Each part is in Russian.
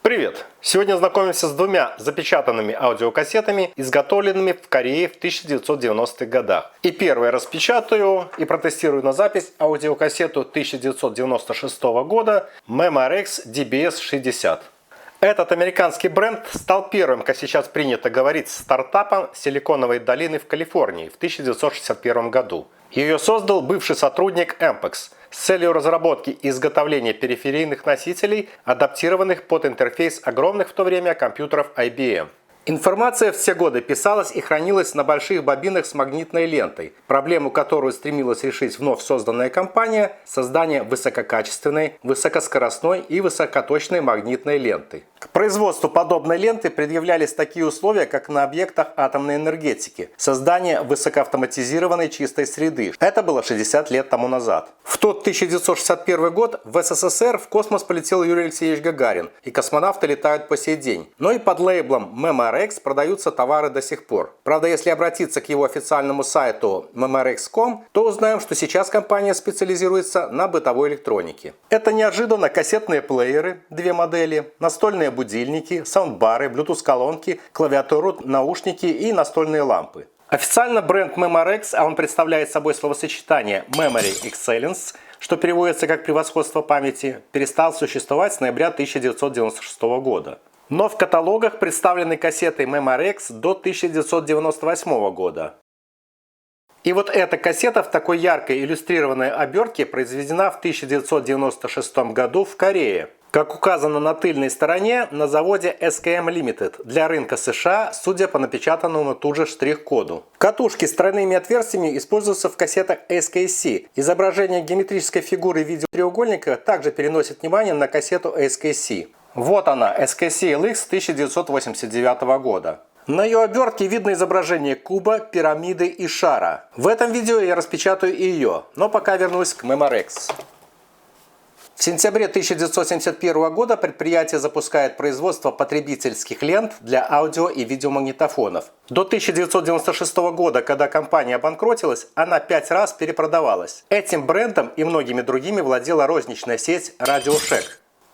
Привет! Сегодня знакомимся с двумя запечатанными аудиокассетами, изготовленными в Корее в 1990-х годах. И первое распечатаю и протестирую на запись аудиокассету 1996 года Memorex DBS-60. Этот американский бренд стал первым, как сейчас принято говорить, стартапом Силиконовой долины в Калифорнии в 1961 году. Ее создал бывший сотрудник Ampex с целью разработки и изготовления периферийных носителей, адаптированных под интерфейс огромных в то время компьютеров IBM. Информация в те годы писалась и хранилась на больших бобинах с магнитной лентой, проблему которую стремилась решить вновь созданная компания – создание высококачественной, высокоскоростной и высокоточной магнитной ленты. К производству подобной ленты предъявлялись такие условия, как на объектах атомной энергетики – создание высокоавтоматизированной чистой среды. Это было 60 лет тому назад. В тот 1961 год в СССР в космос полетел Юрий Алексеевич Гагарин, и космонавты летают по сей день. Но и под лейблом Memorex продаются товары до сих пор. Правда, если обратиться к его официальному сайту memorex.com, то узнаем, что сейчас компания специализируется на бытовой электронике. Это неожиданно кассетные плееры, две модели, настольные будильники, саундбары, Bluetooth-колонки, клавиатуру, наушники и настольные лампы. Официально бренд Memorex, а он представляет собой словосочетание Memory Excellence, что переводится как превосходство памяти, перестал существовать с ноября 1996 года. Но в каталогах представлены кассеты Memorex до 1998 года. И вот эта кассета в такой яркой иллюстрированной обертке произведена в 1996 году в Корее. Как указано на тыльной стороне, на заводе SKM Limited для рынка США, судя по напечатанному тут же штрих-коду. Катушки с тройными отверстиями используются в кассетах SKC. Изображение геометрической фигуры в виде треугольника также переносит внимание на кассету SKC. Вот она, SKC LX 1989 года. На ее обертке видно изображение куба, пирамиды и шара. В этом видео я распечатаю и ее, но пока вернусь к Memorex. В сентябре 1971 года предприятие запускает производство потребительских лент для аудио и видеомагнитофонов. До 1996 года, когда компания обанкротилась, она 5 раз перепродавалась. Этим брендом и многими другими владела розничная сеть RadioShack.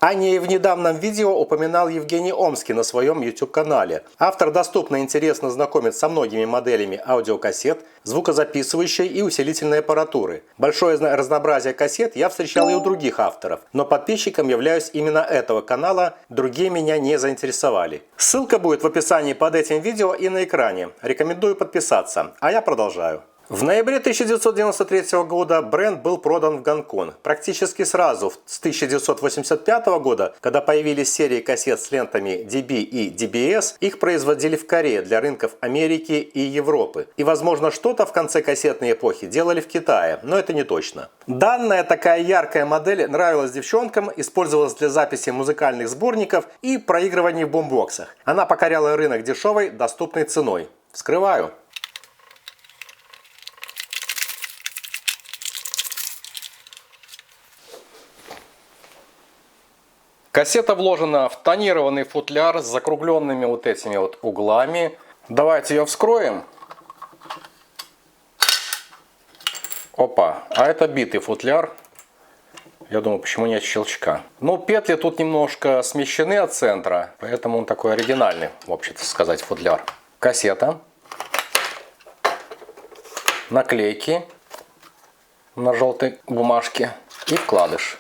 О ней в недавнем видео упоминал Евгений Омский на своем YouTube-канале. Автор доступно и интересно знакомит со многими моделями аудиокассет, звукозаписывающей и усилительной аппаратуры. Большое разнообразие кассет я встречал и у других авторов, но подписчиком являюсь именно этого канала, другие меня не заинтересовали. Ссылка будет в описании под этим видео и на экране. Рекомендую подписаться, а я продолжаю. В ноябре 1993 года бренд был продан в Гонконг. Практически сразу, с 1985 года, когда появились серии кассет с лентами DB и DBS, их производили в Корее для рынков Америки и Европы. И, возможно, что-то в конце кассетной эпохи делали в Китае, но это не точно. Данная такая яркая модель нравилась девчонкам, использовалась для записи музыкальных сборников и проигрываний в бумбоксах. Она покоряла рынок дешевой, доступной ценой. Вскрываю. Кассета вложена в тонированный футляр с закругленными вот этими вот углами. Давайте ее вскроем. Опа, а это битый футляр. Я думаю, почему нет щелчка. Ну, петли тут немножко смещены от центра, поэтому он такой оригинальный, в общем-то сказать, футляр. Кассета. Наклейки на желтой бумажке и вкладыш.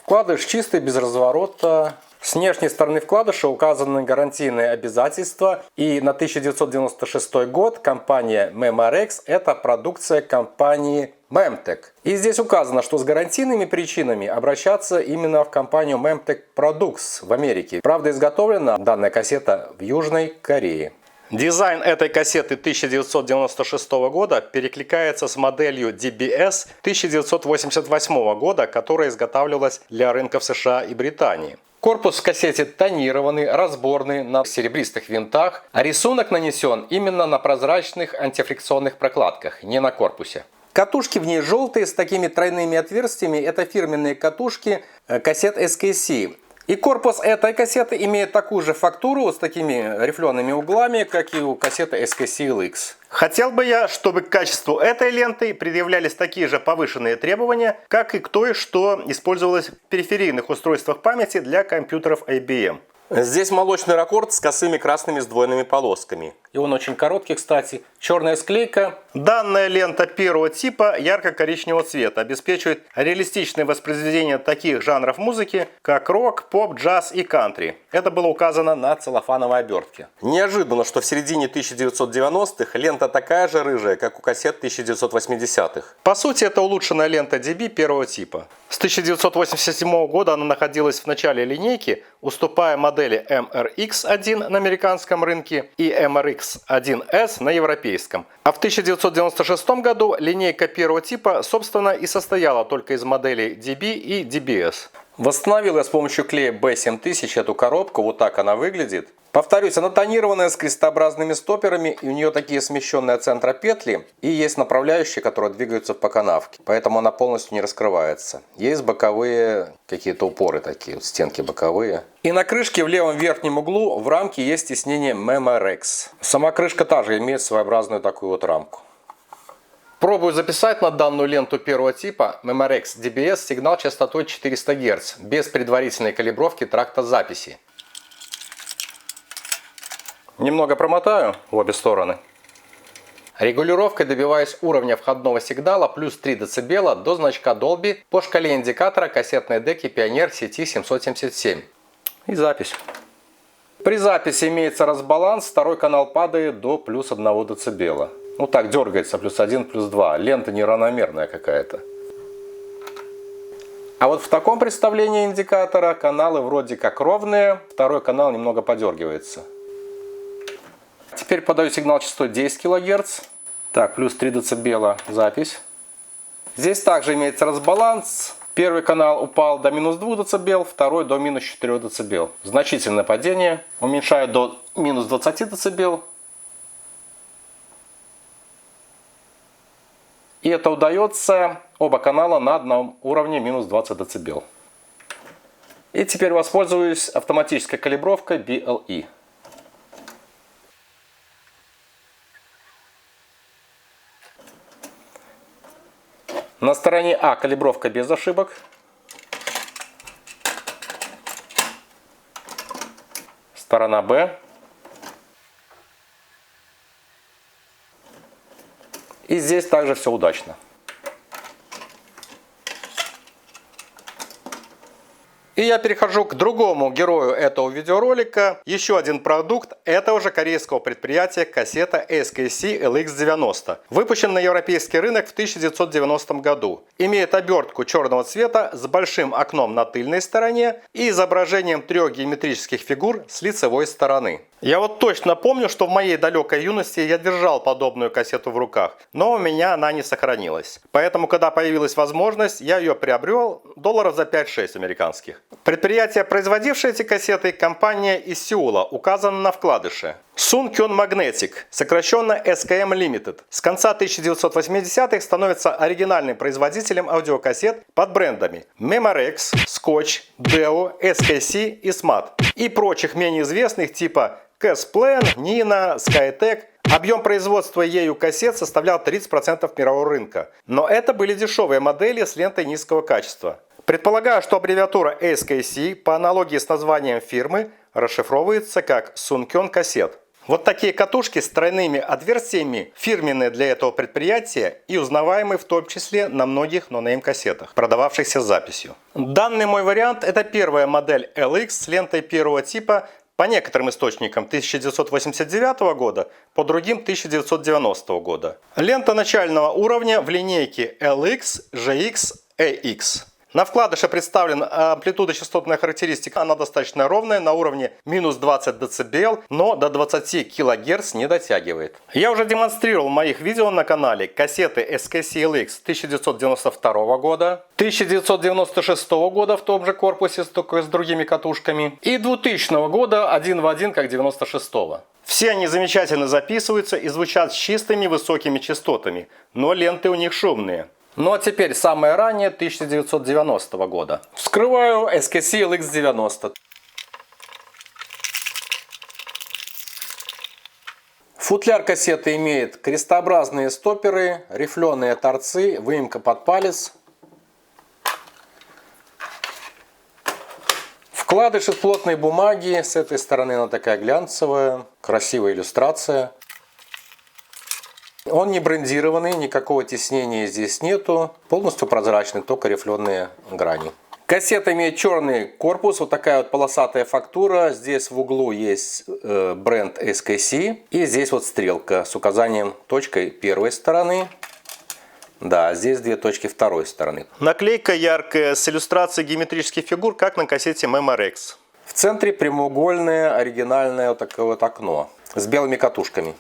Вкладыш чистый, без разворота. С внешней стороны вкладыша указаны гарантийные обязательства. И на 1996 год компания Memorex – это продукция компании Memtech. И здесь указано, что с гарантийными причинами обращаться именно в компанию Memtech Products в Америке. Правда, изготовлена данная кассета в Южной Корее. Дизайн этой кассеты 1996 года перекликается с моделью DBS 1988 года, которая изготавливалась для рынков США и Британии. Корпус в кассете тонированный, разборный на серебристых винтах, а рисунок нанесен именно на прозрачных антифрикционных прокладках, не на корпусе. Катушки в ней желтые с такими тройными отверстиями. Это фирменные катушки кассет SKC. И корпус этой кассеты имеет такую же фактуру с такими рифлеными углами, как и у кассеты SKC-LX. Хотел бы я, чтобы к качеству этой ленты предъявлялись такие же повышенные требования, как и к той, что использовалась в периферийных устройствах памяти для компьютеров IBM. Здесь молочный ракорд с косыми красными сдвоенными полосками. И он очень короткий, кстати. Черная склейка. Данная лента первого типа ярко-коричневого цвета обеспечивает реалистичное воспроизведение таких жанров музыки, как рок, поп, джаз и кантри. Это было указано на целлофановой обертке. Неожиданно, что в середине 1990-х лента такая же рыжая, как у кассет 1980-х. По сути, это улучшенная лента DB первого типа. С 1987 года она находилась в начале линейки, уступая модели MRX-1 на американском рынке и MRX-1S на европейском. А в 1996 году линейка первого типа, собственно, и состояла только из моделей DB и DBS. Восстановил я с помощью клея B7000 эту коробку, вот так она выглядит. Повторюсь, она тонированная с крестообразными стоперами, и у нее такие смещенные от центра петли, и есть направляющие, которые двигаются по канавке, поэтому она полностью не раскрывается. Есть боковые какие-то упоры такие, вот стенки боковые. И на крышке в левом верхнем углу в рамке есть тиснение Memorex. Сама крышка также имеет своеобразную такую вот рамку. Пробую записать на данную ленту первого типа Memorex DBS сигнал частотой 400 Гц, без предварительной калибровки тракта записи. Немного промотаю в обе стороны. Регулировкой добиваюсь уровня входного сигнала плюс 3 дБ до значка Dolby по шкале индикатора кассетной деки Pioneer CT777. И запись. При записи имеется разбаланс, второй канал падает до плюс 1 дБ. Ну так дергается, плюс 1, плюс 2. Лента неравномерная какая-то. А вот в таком представлении индикатора каналы вроде как ровные, второй канал немного подергивается. Теперь подаю сигнал частотой 10 кГц. Так, плюс 3 дБ запись. Здесь также имеется разбаланс. Первый канал упал до минус 2 дБ, второй до минус 4 дБ. Значительное падение. Уменьшаю до минус 20 дБ. И это удается оба канала на одном уровне минус 20 дБ. И теперь воспользуюсь автоматической калибровкой BLE. На стороне А калибровка без ошибок. Сторона Б. И здесь также все удачно. И я перехожу к другому герою этого видеоролика. Еще один продукт этого же корейского предприятия, кассета SKC LX90. Выпущен на европейский рынок в 1990 году. Имеет обертку черного цвета с большим окном на тыльной стороне и изображением 3 геометрических фигур с лицевой стороны. Я вот точно помню, что в моей далекой юности я держал подобную кассету в руках, но у меня она не сохранилась. Поэтому, когда появилась возможность, я ее приобрел долларов за 5-6 американских. Предприятие, производившее эти кассеты, компания из Сеула, указана на вкладыше. Sunkyun Magnetic, сокращенно SKM Limited, с конца 1980-х становится оригинальным производителем аудиокассет под брендами Memorex, Scotch, Deo, SKC и SMAT и прочих менее известных типа Casplan, Nina, Skytech. Объем производства ею кассет составлял 30% мирового рынка, но это были дешевые модели с лентой низкого качества. Предполагаю, что аббревиатура SKC по аналогии с названием фирмы расшифровывается как Sunkyun кассет. Вот такие катушки с тройными отверстиями фирменные для этого предприятия и узнаваемые в том числе на многих нонейм кассетах, продававшихся с записью. Данный мой вариант — это первая модель LX с лентой первого типа, по некоторым источникам 1989 года, по другим 1990 года. Лента начального уровня в линейке LX, GX, AX. На вкладыше представлена амплитудо-частотная характеристика. Она достаточно ровная, на уровне минус 20 дБ, но до 20 кГц не дотягивает. Я уже демонстрировал в моих видео на канале кассеты SKC LX 1992 года, 1996 года в том же корпусе, только с другими катушками, и 2000 года один в один, как 96-го. Все они замечательно записываются и звучат с чистыми высокими частотами, но ленты у них шумные. Ну а теперь самое раннее 1990 года. Вскрываю SKC LX90. Футляр кассеты имеет крестообразные стопперы, рифленые торцы, выемка под палец. Вкладыш из плотной бумаги. С этой стороны она такая глянцевая, красивая иллюстрация. Он не брендированный, никакого тиснения здесь нету. Полностью прозрачный, только рифленые грани. Кассета имеет черный корпус, вот такая вот полосатая фактура. Здесь в углу есть бренд SKC. И здесь вот стрелка с указанием точкой первой стороны. Да, здесь две точки второй стороны. Наклейка яркая с иллюстрацией геометрических фигур, как на кассете Memorex. В центре прямоугольное оригинальное вот такое вот окно с белыми катушками.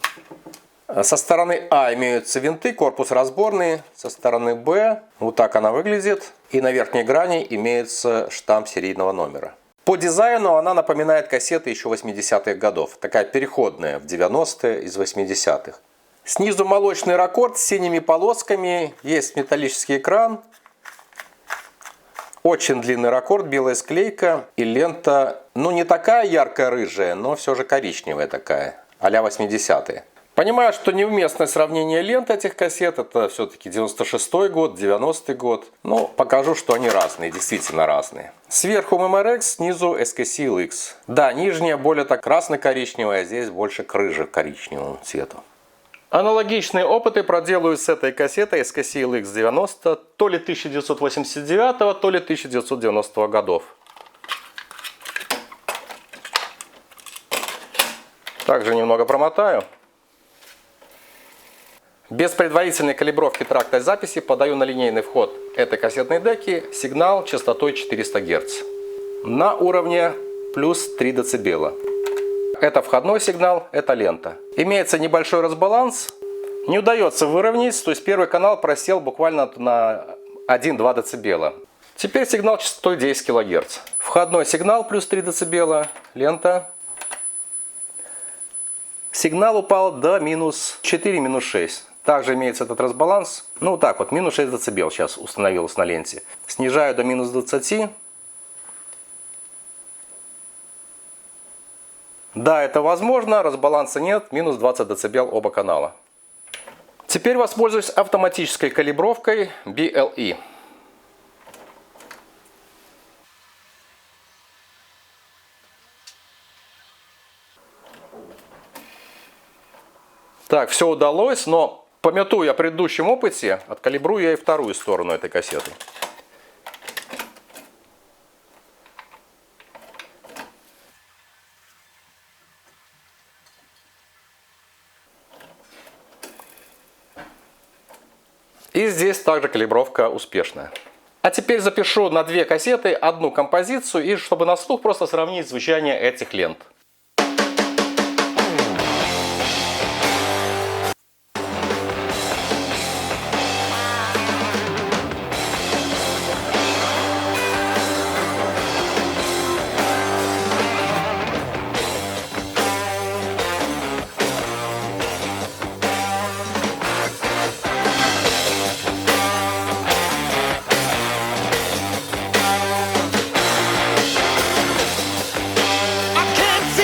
Со стороны А имеются винты, корпус разборный. Со стороны Б вот так она выглядит. И на верхней грани имеется штамп серийного номера. По дизайну она напоминает кассеты еще 80-х годов. Такая переходная в 90-е из 80-х. Снизу молочный ракорд с синими полосками. Есть металлический экран. Очень длинный ракорд, белая склейка. И лента, ну не такая яркая рыжая, но все же коричневая такая, а-ля 80-е. Понимаю, что неуместное сравнение лент этих кассет, это все-таки 96-й год, 90-й год. Но покажу, что они разные, действительно разные. Сверху Memorex, снизу SKC LX. Да, нижняя более так красно-коричневая, а здесь больше к рыже-коричневому цвету. Аналогичные опыты проделаю с этой кассетой SKC LX90 то ли 1989, то ли 1990 годов. Также немного промотаю. Без предварительной калибровки тракта записи подаю на линейный вход этой кассетной деки сигнал частотой 400 Гц на уровне плюс 3 дБ. Это входной сигнал, это лента. Имеется небольшой разбаланс. Не удается выровнять, то есть первый канал просел буквально на 1-2 дБ. Теперь сигнал частотой 10 кГц. Входной сигнал плюс 3 дБ, лента. Сигнал упал до минус 4, минус 6. Также имеется этот разбаланс. Ну вот так вот, минус 6 дБ сейчас установилось на ленте. Снижаю до минус 20. Да, это возможно, разбаланса нет, минус 20 дБ оба канала. Теперь воспользуюсь автоматической калибровкой BLE. Так, все удалось, но памятуя о предыдущем опыте, откалибрую я и вторую сторону этой кассеты. И здесь также калибровка успешная. А теперь запишу на две кассеты одну композицию, и чтобы на слух просто сравнить звучание этих лент. I can't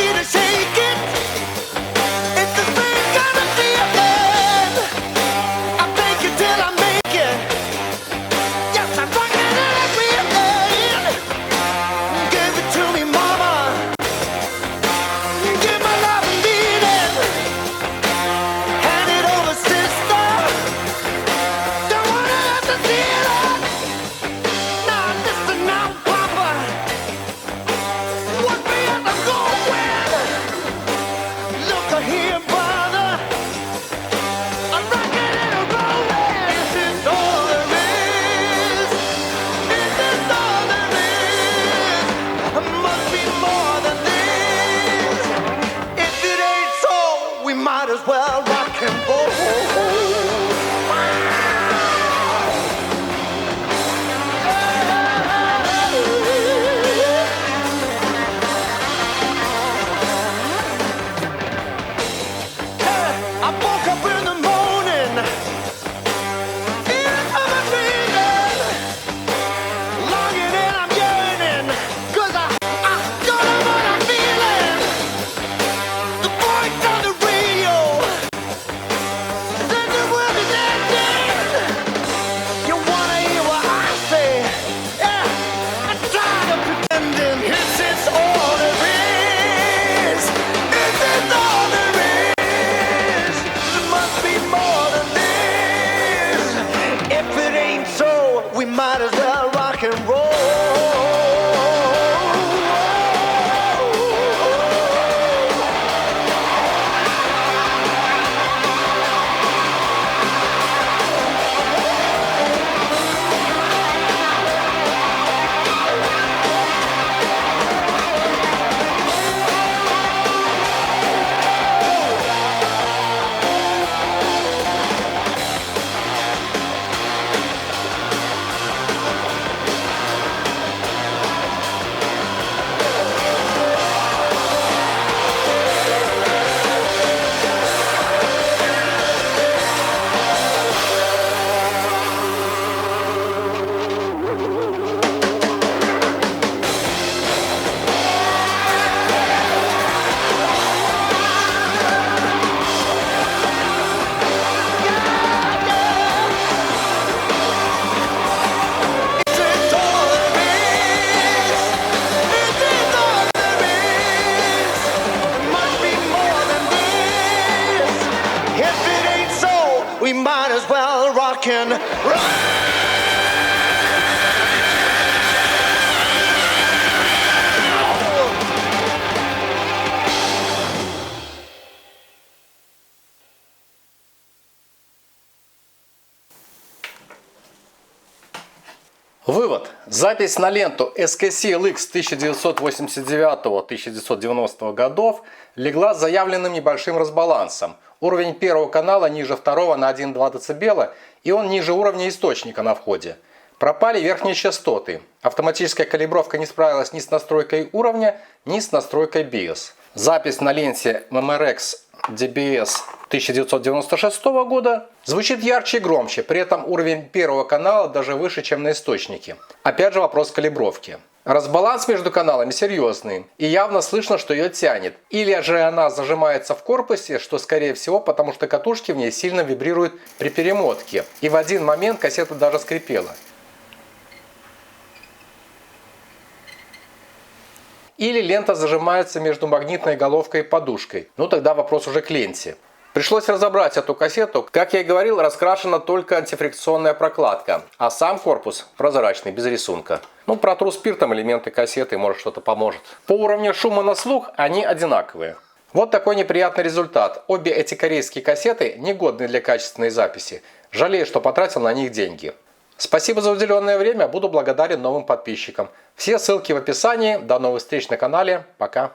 Запись на ленту SKC LX 1989-1990 годов легла с заявленным небольшим разбалансом. Уровень первого канала ниже второго на 1,2 дБ, и он ниже уровня источника на входе. Пропали верхние частоты. Автоматическая калибровка не справилась ни с настройкой уровня, ни с настройкой BIOS. Запись на ленте MMRX DBS 1996 года звучит ярче и громче, при этом уровень первого канала даже выше, чем на источнике. Опять же вопрос калибровки. Разбаланс между каналами серьезный, и явно слышно, что ее тянет. Или же она зажимается в корпусе, что скорее всего, потому что катушки в ней сильно вибрируют при перемотке. И в один момент кассета даже скрипела. Или лента зажимается между магнитной головкой и подушкой. Ну тогда вопрос уже к ленте. Пришлось разобрать эту кассету. Как я и говорил, раскрашена только антифрикционная прокладка, а сам корпус прозрачный, без рисунка. Ну, протру спиртом элементы кассеты, может что-то поможет. По уровню шума на слух они одинаковые. Вот такой неприятный результат. Обе эти корейские кассеты негодны для качественной записи. Жалею, что потратил на них деньги. Спасибо за уделенное время, буду благодарен новым подписчикам. Все ссылки в описании. До новых встреч на канале. Пока.